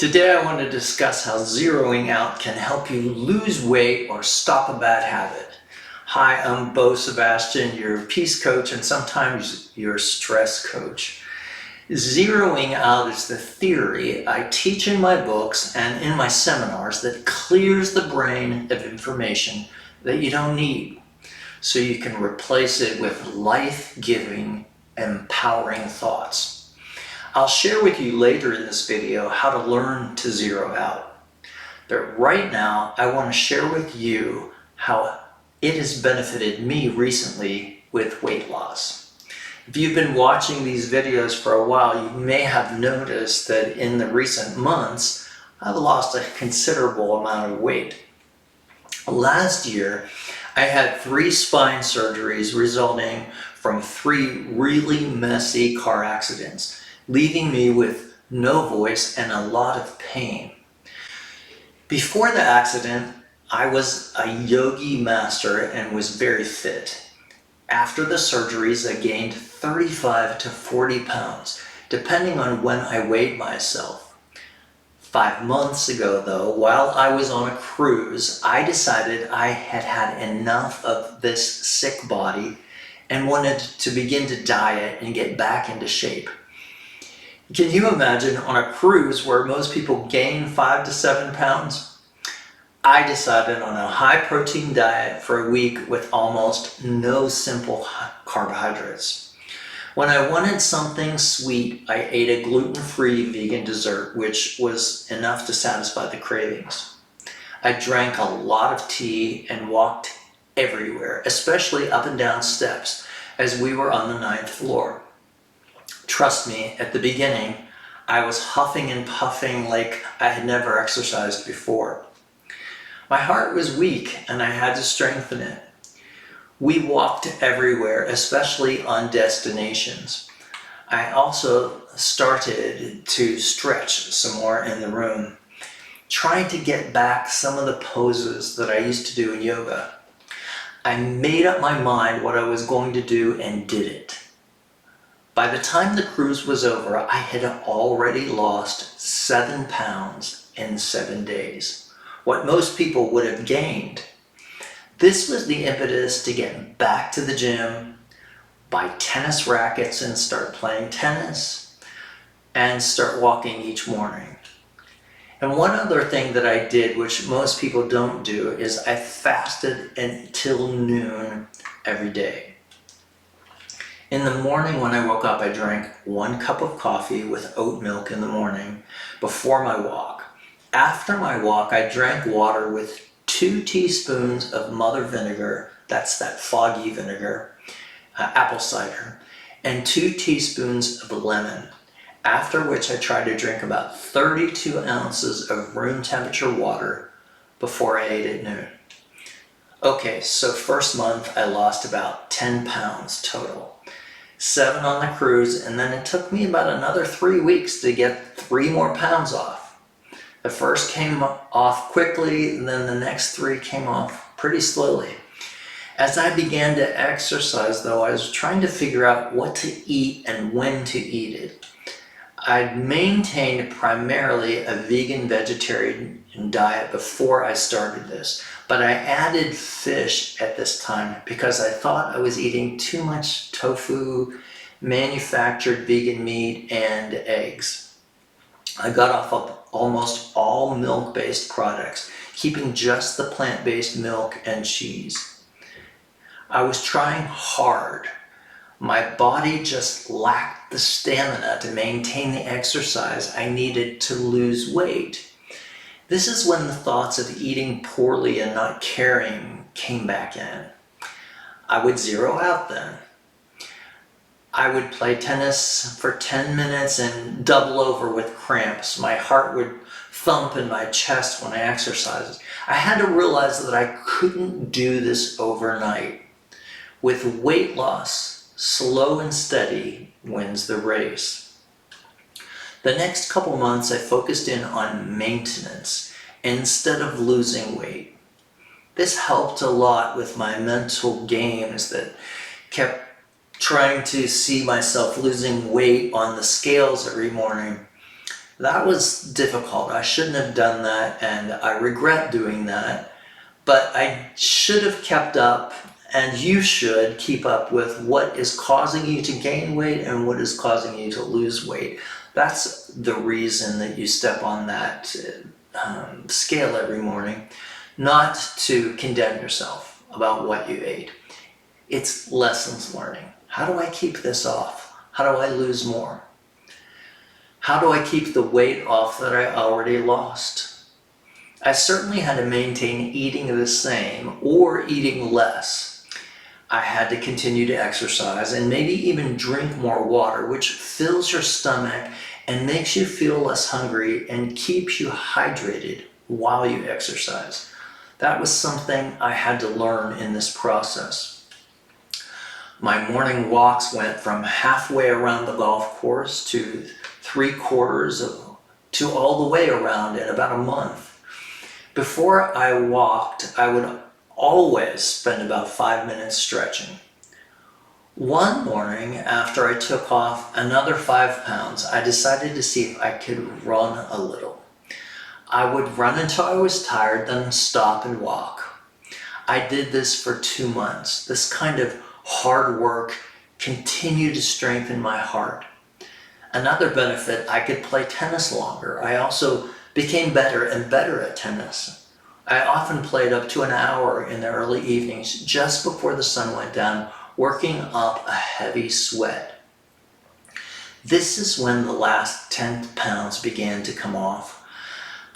Today I want to discuss how zeroing out can help you lose weight or stop a bad habit. Hi, I'm Sebastian, your peace coach and sometimes your stress coach. Zeroing out is the theory I teach in my books and in my seminars that clears the brain of information that you don't need, so you can replace it with life-giving, empowering thoughts. I'll share with you later in this video how to learn to zero out. But right now, I want to share with you how it has benefited me recently with weight loss. If you've been watching these videos for a while, you may have noticed that in the recent months, I've lost a considerable amount of weight. Last year, I had 3 spine surgeries resulting from 3 really messy car accidents, leaving me with no voice and a lot of pain. Before the accident, I was a yogi master and was very fit. After the surgeries, I gained 35 to 40 pounds, depending on when I weighed myself. 5 months ago, though, while I was on a cruise, I decided I had had enough of this sick body and wanted to begin to diet and get back into shape. Can you imagine on a cruise where most people gain 5 to 7 pounds? I decided on a high protein diet for a week with almost no simple carbohydrates. When I wanted something sweet, I ate a gluten-free vegan dessert, which was enough to satisfy the cravings. I drank a lot of tea and walked everywhere, especially up and down steps, as we were on the 9th floor. Trust me, at the beginning, I was huffing and puffing like I had never exercised before. My heart was weak and I had to strengthen it. We walked everywhere, especially on destinations. I also started to stretch some more in the room, trying to get back some of the poses that I used to do in yoga. I made up my mind what I was going to do and did it. By the time the cruise was over, I had already lost 7 pounds in 7 days, what most people would have gained. This was the impetus to get back to the gym, buy tennis rackets and start playing tennis, and start walking each morning. And one other thing that I did, which most people don't do, is I fasted until noon every day. In the morning when I woke up, I drank 1 cup of coffee with oat milk in the morning before my walk. After my walk, I drank water with 2 teaspoons of mother vinegar, that's that foggy vinegar, apple cider, and 2 teaspoons of lemon. After which I tried to drink about 32 ounces of room temperature water before I ate at noon. Okay, so first month I lost about 10 pounds total. 7 on the cruise, and then it took me about another 3 weeks to get 3 more pounds off. The first came off quickly, and then the next 3 came off pretty slowly. As I began to exercise, though, I was trying to figure out what to eat and when to eat it. I'd maintained primarily a vegan-vegetarian diet before I started this, but I added fish at this time because I thought I was eating too much tofu, manufactured vegan meat, and eggs. I got off of almost all milk-based products, keeping just the plant-based milk and cheese. I was trying hard. My body just lacked the stamina to maintain the exercise I needed to lose weight. This is when the thoughts of eating poorly and not caring came back in. I would zero out then. I would play tennis for 10 minutes and double over with cramps. My heart would thump in my chest when I exercised. I had to realize that I couldn't do this overnight. With weight loss, slow and steady wins the race. The next couple months I focused in on maintenance instead of losing weight. This helped a lot with my mental games that kept trying to see myself losing weight on the scales every morning. That was difficult. I shouldn't have done that, and I regret doing that. But I should have kept up, and you should keep up with what is causing you to gain weight and what is causing you to lose weight. That's the reason that you step on that scale every morning, not to condemn yourself about what you ate. It's lessons learning. How do I keep this off? How do I lose more? How do I keep the weight off that I already lost? I certainly had to maintain eating the same or eating less. I had to continue to exercise and maybe even drink more water, which fills your stomach and makes you feel less hungry and keeps you hydrated while you exercise. That was something I had to learn in this process. My morning walks went from halfway around the golf course to 3/4 to all the way around in about a month. Before I walked, I would always spend about 5 minutes stretching. One morning, after I took off another 5 pounds, I decided to see if I could run a little. I would run until I was tired, then stop and walk. I did this for 2 months. This kind of hard work continued to strengthen my heart. Another benefit, I could play tennis longer. I also became better and better at tennis. I often played up to an hour in the early evenings just before the sun went down, working up a heavy sweat. This is when the last 10 pounds began to come off.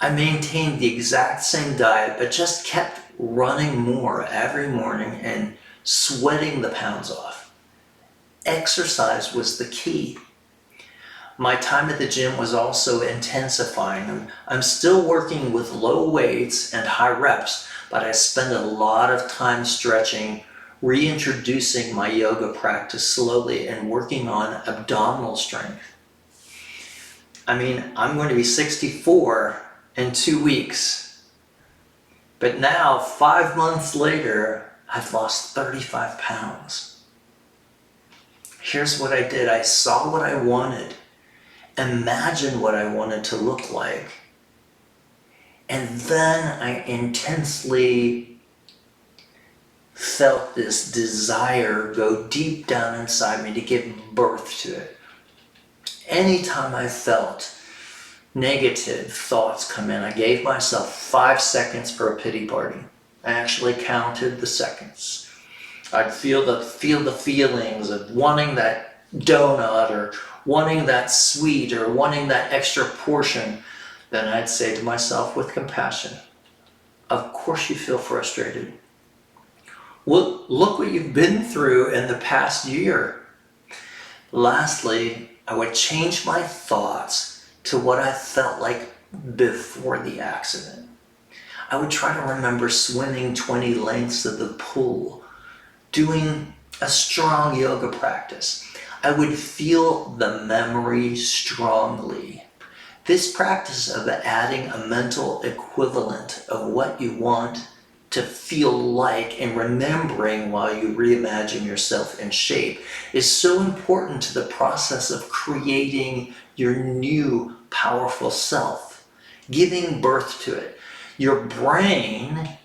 I maintained the exact same diet, but just kept running more every morning and sweating the pounds off. Exercise was the key. My time at the gym was also intensifying. I'm still working with low weights and high reps, but I spend a lot of time stretching, reintroducing my yoga practice slowly, and working on abdominal strength. I'm going to be 64 in 2 weeks, but now 5 months later, I've lost 35 pounds. Here's what I did. I saw what I wanted. Imagine what I wanted to look like. And then I intensely felt this desire go deep down inside me to give birth to it. Anytime I felt negative thoughts come in, I gave myself 5 seconds for a pity party. I actually counted the seconds. I'd feel the feelings of wanting that donut or wanting that sweet or wanting that extra portion. Then I'd say to myself with compassion, of course you feel frustrated. Well, look what you've been through in the past year. Lastly, I would change my thoughts to what I felt like before the accident. I would try to remember swimming 20 lengths of the pool, doing a strong yoga practice. I would feel the memory strongly. This practice of adding a mental equivalent of what you want to feel like and remembering while you reimagine yourself in shape is so important to the process of creating your new powerful self, giving birth to it. Your brain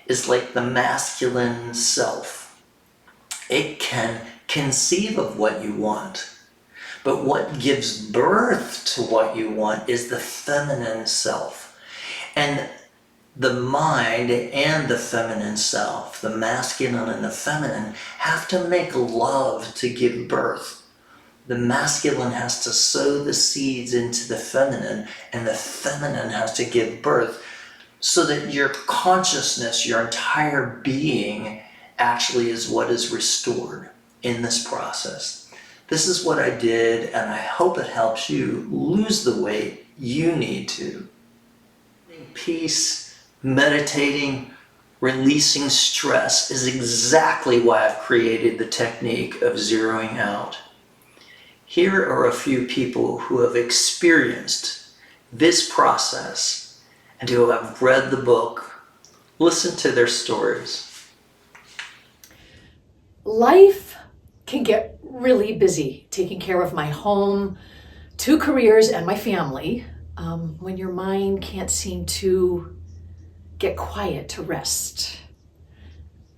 is like the masculine self. It can conceive of what you want, but what gives birth to what you want is the feminine self. And the mind and the feminine self, the masculine and the feminine, have to make love to give birth. The masculine has to sow the seeds into the feminine, and the feminine has to give birth, so that your consciousness, your entire being, actually is what is restored in this process. This is what I did, and I hope it helps you lose the weight you need to. Peace, meditating, releasing stress is exactly why I've created the technique of zeroing out. Here are a few people who have experienced this process and who have read the book. Listen to their stories. Life can get really busy, taking care of my home, 2 careers and my family, when your mind can't seem to get quiet to rest,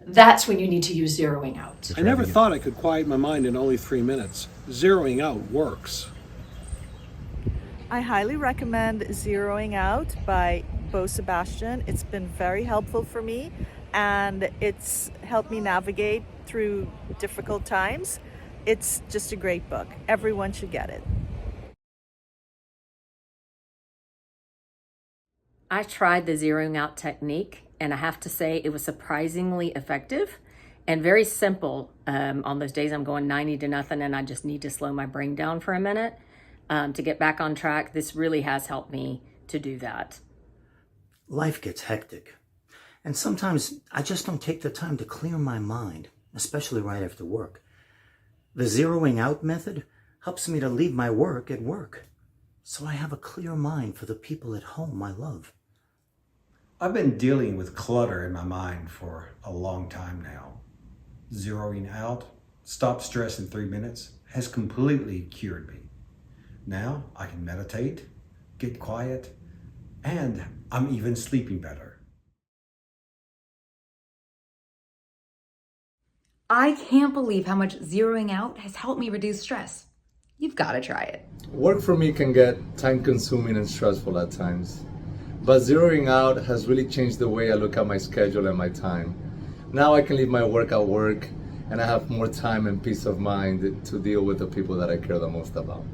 that's when you need to use zeroing out. I never thought I could quiet my mind in only 3 minutes. Zeroing out works. I highly recommend Zeroing Out by Sebastian. It's been very helpful for me, and it's helped me navigate through difficult times. It's just a great book. Everyone should get it. I tried the zeroing out technique, and I have to say it was surprisingly effective and very simple. On those days I'm going 90 to nothing and I just need to slow my brain down for a minute to get back on track. This really has helped me to do that. Life gets hectic, and sometimes I just don't take the time to clear my mind, especially right after work. The zeroing out method helps me to leave my work at work, so I have a clear mind for the people at home I love. I've been dealing with clutter in my mind for a long time now. Zeroing out, stop stress in 3 minutes, has completely cured me. Now I can meditate, get quiet, and I'm even sleeping better. I can't believe how much zeroing out has helped me reduce stress. You've got to try it. Work for me can get time-consuming and stressful at times, but zeroing out has really changed the way I look at my schedule and my time. Now I can leave my work at work, and I have more time and peace of mind to deal with the people that I care the most about.